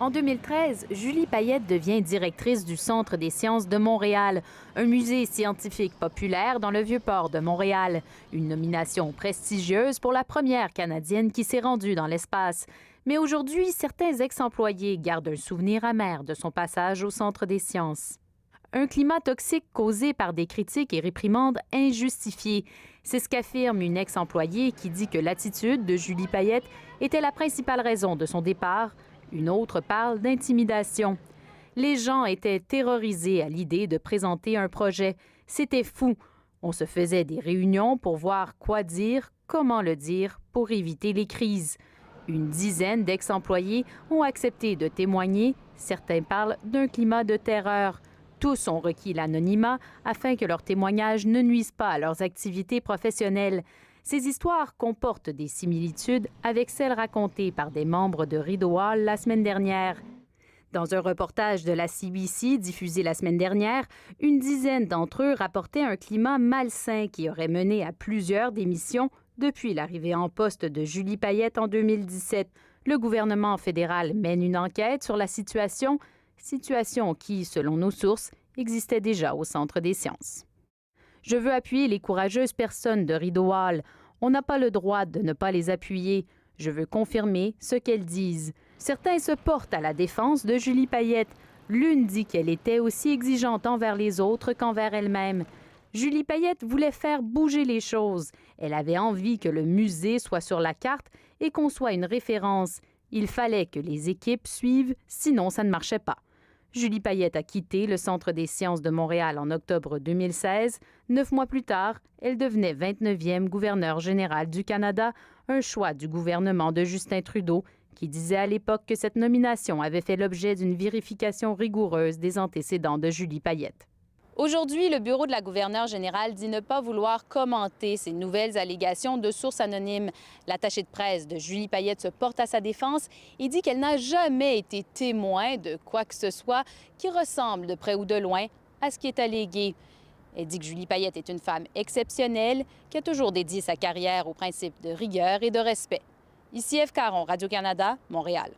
En 2013, Julie Payette devient directrice du Centre des sciences de Montréal, un musée scientifique populaire dans le Vieux-Port de Montréal. Une nomination prestigieuse pour la première Canadienne qui s'est rendue dans l'espace. Mais aujourd'hui, certains ex-employés gardent un souvenir amer de son passage au Centre des sciences. Un climat toxique causé par des critiques et réprimandes injustifiées. C'est ce qu'affirme une ex-employée qui dit que l'attitude de Julie Payette était la principale raison de son départ. Une autre parle d'intimidation. Les gens étaient terrorisés à l'idée de présenter un projet. C'était fou. On se faisait des réunions pour voir quoi dire, comment le dire, pour éviter les crises. Une dizaine d'ex-employés ont accepté de témoigner. Certains parlent d'un climat de terreur. Tous ont requis l'anonymat afin que leurs témoignages ne nuisent pas à leurs activités professionnelles. Ces histoires comportent des similitudes avec celles racontées par des membres de Rideau Hall la semaine dernière. Dans un reportage de la CBC diffusé la semaine dernière, une dizaine d'entre eux rapportaient un climat malsain qui aurait mené à plusieurs démissions depuis l'arrivée en poste de Julie Payette en 2017. Le gouvernement fédéral mène une enquête sur la situation qui, selon nos sources, existait déjà au Centre des sciences. Je veux appuyer les courageuses personnes de Rideau Hall. On n'a pas le droit de ne pas les appuyer. Je veux confirmer ce qu'elles disent. Certains se portent à la défense de Julie Payette. L'une dit qu'elle était aussi exigeante envers les autres qu'envers elle-même. Julie Payette voulait faire bouger les choses. Elle avait envie que le musée soit sur la carte et qu'on soit une référence. Il fallait que les équipes suivent, sinon ça ne marchait pas. Julie Payette a quitté le Centre des sciences de Montréal en octobre 2016. 9 mois plus tard, elle devenait 29e gouverneure générale du Canada, un choix du gouvernement de Justin Trudeau, qui disait à l'époque que cette nomination avait fait l'objet d'une vérification rigoureuse des antécédents de Julie Payette. Aujourd'hui, le bureau de la gouverneure générale dit ne pas vouloir commenter ces nouvelles allégations de sources anonymes. L'attachée de presse de Julie Payette se porte à sa défense et dit qu'elle n'a jamais été témoin de quoi que ce soit qui ressemble de près ou de loin à ce qui est allégué. Elle dit que Julie Payette est une femme exceptionnelle qui a toujours dédié sa carrière aux principes de rigueur et de respect. Ici Ève Caron, Radio-Canada, Montréal.